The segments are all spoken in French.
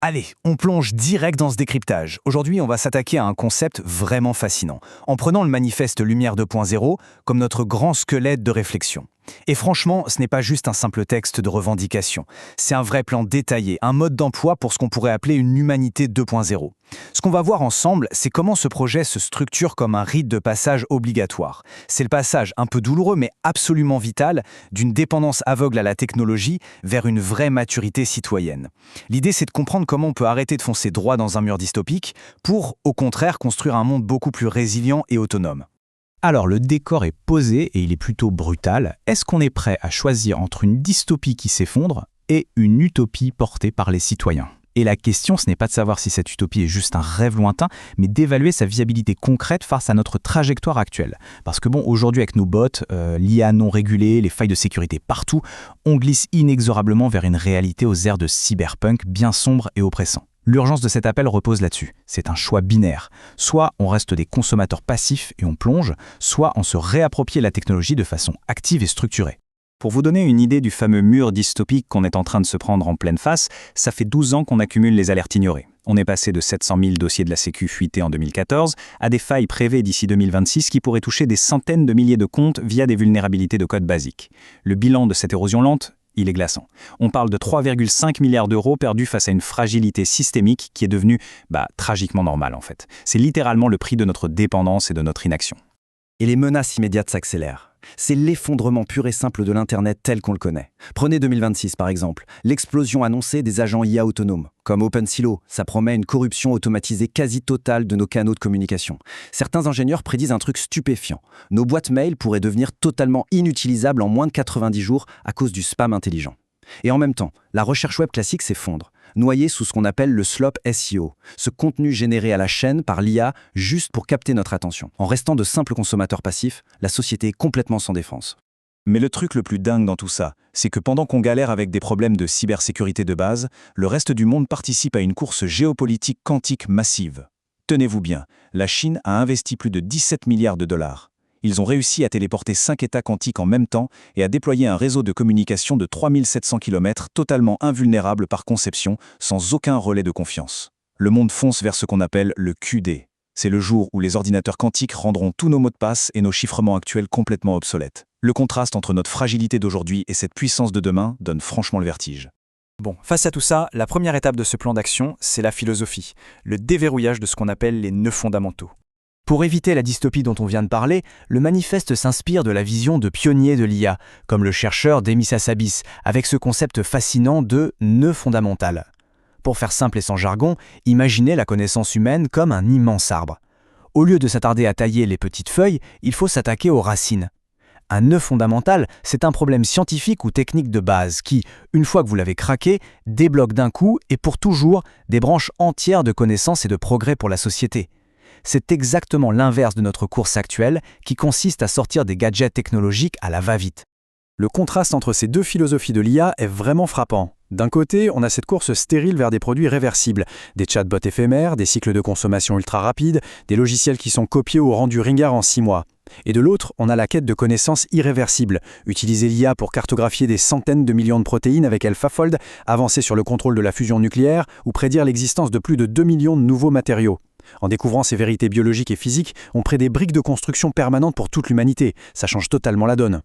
Allez, on plonge direct dans ce décryptage. Aujourd'hui, on va s'attaquer à un concept vraiment fascinant, en prenant le manifeste Lumière 2.0 comme notre grand squelette de réflexion. Et franchement, ce n'est pas juste un simple texte de revendication. C'est un vrai plan détaillé, un mode d'emploi pour ce qu'on pourrait appeler une humanité 2.0. Ce qu'on va voir ensemble, c'est comment ce projet se structure comme un rite de passage obligatoire. C'est le passage un peu douloureux mais absolument vital d'une dépendance aveugle à la technologie vers une vraie maturité citoyenne. L'idée, c'est de comprendre comment on peut arrêter de foncer droit dans un mur dystopique pour, au contraire, construire un monde beaucoup plus résilient et autonome. Alors le décor est posé et il est plutôt brutal. Est-ce qu'on est prêt à choisir entre une dystopie qui s'effondre et une utopie portée par les citoyens ? Et la question, ce n'est pas de savoir si cette utopie est juste un rêve lointain, mais d'évaluer sa viabilité concrète face à notre trajectoire actuelle. Parce que aujourd'hui avec nos bots, l'IA non régulée, les failles de sécurité partout, on glisse inexorablement vers une réalité aux airs de cyberpunk bien sombre et oppressant. L'urgence de cet appel repose là-dessus. C'est un choix binaire. Soit on reste des consommateurs passifs et on plonge, soit on se réapproprie la technologie de façon active et structurée. Pour vous donner une idée du fameux mur dystopique qu'on est en train de se prendre en pleine face, ça fait 12 ans qu'on accumule les alertes ignorées. On est passé de 700 000 dossiers de la Sécu fuités en 2014 à des failles prévues d'ici 2026 qui pourraient toucher des centaines de milliers de comptes via des vulnérabilités de code basiques. Le bilan de cette érosion lente, il est glaçant. On parle de 3,5 milliards d'euros perdus face à une fragilité systémique qui est devenue tragiquement normale en fait. C'est littéralement le prix de notre dépendance et de notre inaction. Et les menaces immédiates s'accélèrent. C'est l'effondrement pur et simple de l'Internet tel qu'on le connaît. Prenez 2026 par exemple, l'explosion annoncée des agents IA autonomes. Comme OpenSilo, ça promet une corruption automatisée quasi totale de nos canaux de communication. Certains ingénieurs prédisent un truc stupéfiant. Nos boîtes mail pourraient devenir totalement inutilisables en moins de 90 jours à cause du spam intelligent. Et en même temps, la recherche web classique s'effondre, noyée sous ce qu'on appelle le slop SEO, ce contenu généré à la chaîne par l'IA juste pour capter notre attention. En restant de simples consommateurs passifs, la société est complètement sans défense. Mais le truc le plus dingue dans tout ça, c'est que pendant qu'on galère avec des problèmes de cybersécurité de base, le reste du monde participe à une course géopolitique quantique massive. Tenez-vous bien, la Chine a investi plus de 17 milliards de dollars. Ils ont réussi à téléporter 5 États quantiques en même temps et à déployer un réseau de communication de 3700 km totalement invulnérable par conception, sans aucun relais de confiance. Le monde fonce vers ce qu'on appelle le QD. C'est le jour où les ordinateurs quantiques rendront tous nos mots de passe et nos chiffrements actuels complètement obsolètes. Le contraste entre notre fragilité d'aujourd'hui et cette puissance de demain donne franchement le vertige. Bon, face à tout ça, la première étape de ce plan d'action, c'est la philosophie, le déverrouillage de ce qu'on appelle les nœuds fondamentaux. Pour éviter la dystopie dont on vient de parler, le manifeste s'inspire de la vision de pionniers de l'IA, comme le chercheur Demis Hassabis, avec ce concept fascinant de nœud fondamental. Pour faire simple et sans jargon, imaginez la connaissance humaine comme un immense arbre. Au lieu de s'attarder à tailler les petites feuilles, il faut s'attaquer aux racines. Un nœud fondamental, c'est un problème scientifique ou technique de base qui, une fois que vous l'avez craqué, débloque d'un coup et pour toujours des branches entières de connaissances et de progrès pour la société. C'est exactement l'inverse de notre course actuelle qui consiste à sortir des gadgets technologiques à la va-vite. Le contraste entre ces deux philosophies de l'IA est vraiment frappant. D'un côté, on a cette course stérile vers des produits réversibles, des chatbots éphémères, des cycles de consommation ultra rapides, des logiciels qui sont copiés ou rendus ringards en 6 mois. Et de l'autre, on a la quête de connaissances irréversibles. Utiliser l'IA pour cartographier des centaines de millions de protéines avec AlphaFold, avancer sur le contrôle de la fusion nucléaire ou prédire l'existence de plus de 2 millions de nouveaux matériaux. En découvrant ces vérités biologiques et physiques, on crée des briques de construction permanentes pour toute l'humanité. Ça change totalement la donne.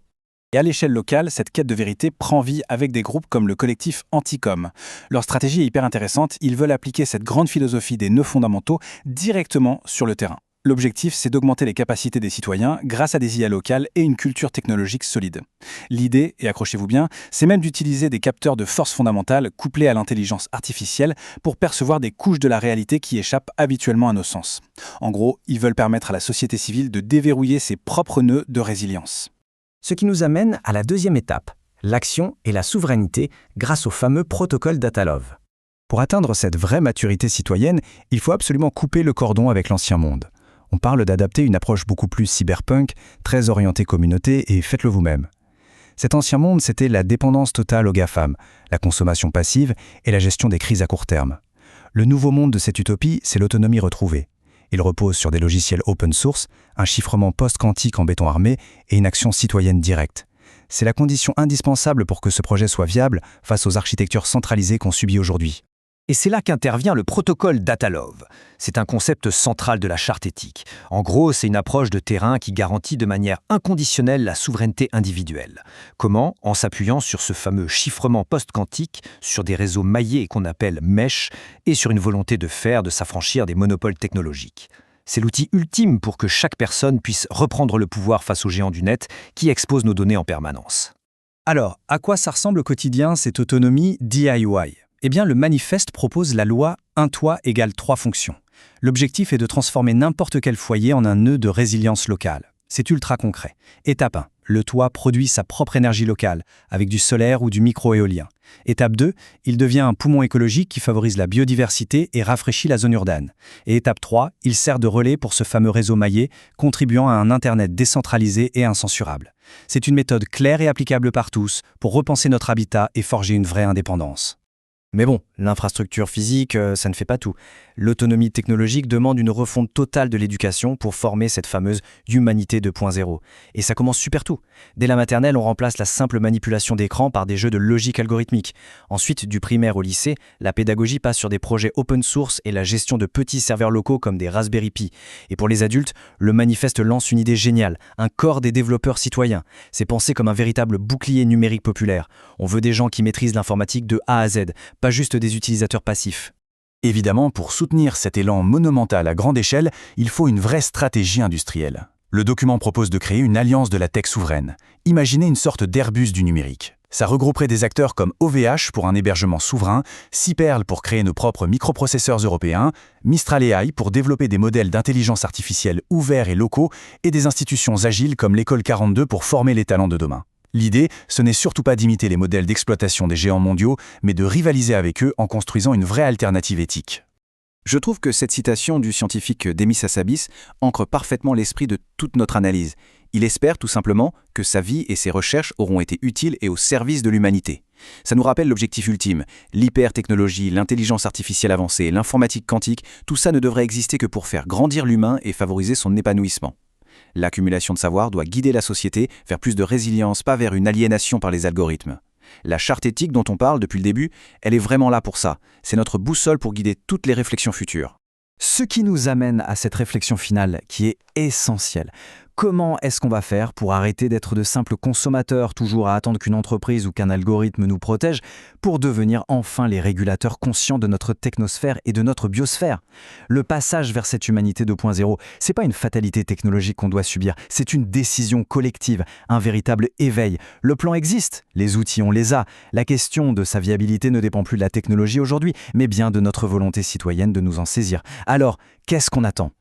Et à l'échelle locale, cette quête de vérité prend vie avec des groupes comme le collectif Anticom. Leur stratégie est hyper intéressante, ils veulent appliquer cette grande philosophie des nœuds fondamentaux directement sur le terrain. L'objectif, c'est d'augmenter les capacités des citoyens grâce à des IA locales et une culture technologique solide. L'idée, et accrochez-vous bien, c'est même d'utiliser des capteurs de force fondamentale couplés à l'intelligence artificielle pour percevoir des couches de la réalité qui échappent habituellement à nos sens. En gros, ils veulent permettre à la société civile de déverrouiller ses propres nœuds de résilience. Ce qui nous amène à la deuxième étape, l'action et la souveraineté grâce au fameux protocole Datalove. Pour atteindre cette vraie maturité citoyenne, il faut absolument couper le cordon avec l'ancien monde. On parle d'adapter une approche beaucoup plus cyberpunk, très orientée communauté et faites-le vous-même. Cet ancien monde, c'était la dépendance totale aux GAFAM, la consommation passive et la gestion des crises à court terme. Le nouveau monde de cette utopie, c'est l'autonomie retrouvée. Il repose sur des logiciels open source, un chiffrement post-quantique en béton armé et une action citoyenne directe. C'est la condition indispensable pour que ce projet soit viable face aux architectures centralisées qu'on subit aujourd'hui. Et c'est là qu'intervient le protocole Data Love. C'est un concept central de la charte éthique. En gros, c'est une approche de terrain qui garantit de manière inconditionnelle la souveraineté individuelle. Comment? En s'appuyant sur ce fameux chiffrement post-quantique, sur des réseaux maillés qu'on appelle mesh, et sur une volonté de s'affranchir des monopoles technologiques. C'est l'outil ultime pour que chaque personne puisse reprendre le pouvoir face aux géants du net qui exposent nos données en permanence. Alors, à quoi ça ressemble au quotidien cette autonomie DIY? Eh bien, le manifeste propose la loi « un toit égale 3 fonctions ». L'objectif est de transformer n'importe quel foyer en un nœud de résilience locale. C'est ultra concret. Étape 1. Le toit produit sa propre énergie locale, avec du solaire ou du micro-éolien. Étape 2. Il devient un poumon écologique qui favorise la biodiversité et rafraîchit la zone urbaine. Et étape 3. Il sert de relais pour ce fameux réseau maillé, contribuant à un Internet décentralisé et incensurable. C'est une méthode claire et applicable par tous pour repenser notre habitat et forger une vraie indépendance. Mais bon, l'infrastructure physique, ça ne fait pas tout. L'autonomie technologique demande une refonte totale de l'éducation pour former cette fameuse humanité 2.0. Et ça commence super tôt. Dès la maternelle, on remplace la simple manipulation d'écran par des jeux de logique algorithmique. Ensuite, du primaire au lycée, la pédagogie passe sur des projets open source et la gestion de petits serveurs locaux comme des Raspberry Pi. Et pour les adultes, le manifeste lance une idée géniale, un corps des développeurs citoyens. C'est pensé comme un véritable bouclier numérique populaire. On veut des gens qui maîtrisent l'informatique de A à Z, pas juste des utilisateurs passifs. Évidemment, pour soutenir cet élan monumental à grande échelle, il faut une vraie stratégie industrielle. Le document propose de créer une alliance de la tech souveraine. Imaginez une sorte d'Airbus du numérique. Ça regrouperait des acteurs comme OVH pour un hébergement souverain, Cyperl pour créer nos propres microprocesseurs européens, Mistral AI pour développer des modèles d'intelligence artificielle ouverts et locaux, et des institutions agiles comme l'École 42 pour former les talents de demain. L'idée, ce n'est surtout pas d'imiter les modèles d'exploitation des géants mondiaux, mais de rivaliser avec eux en construisant une vraie alternative éthique. Je trouve que cette citation du scientifique Demis Hassabis ancre parfaitement l'esprit de toute notre analyse. Il espère tout simplement que sa vie et ses recherches auront été utiles et au service de l'humanité. Ça nous rappelle l'objectif ultime, l'hypertechnologie, l'intelligence artificielle avancée, l'informatique quantique, tout ça ne devrait exister que pour faire grandir l'humain et favoriser son épanouissement. L'accumulation de savoir doit guider la société vers plus de résilience, pas vers une aliénation par les algorithmes. La charte éthique dont on parle depuis le début, elle est vraiment là pour ça. C'est notre boussole pour guider toutes les réflexions futures. Ce qui nous amène à cette réflexion finale qui est essentielle. Comment est-ce qu'on va faire pour arrêter d'être de simples consommateurs, toujours à attendre qu'une entreprise ou qu'un algorithme nous protège, pour devenir enfin les régulateurs conscients de notre technosphère et de notre biosphère? Le passage vers cette humanité 2.0, c'est pas une fatalité technologique qu'on doit subir, c'est une décision collective, un véritable éveil. Le plan existe, les outils on les a. La question de sa viabilité ne dépend plus de la technologie aujourd'hui, mais bien de notre volonté citoyenne de nous en saisir. Alors, qu'est-ce qu'on attend?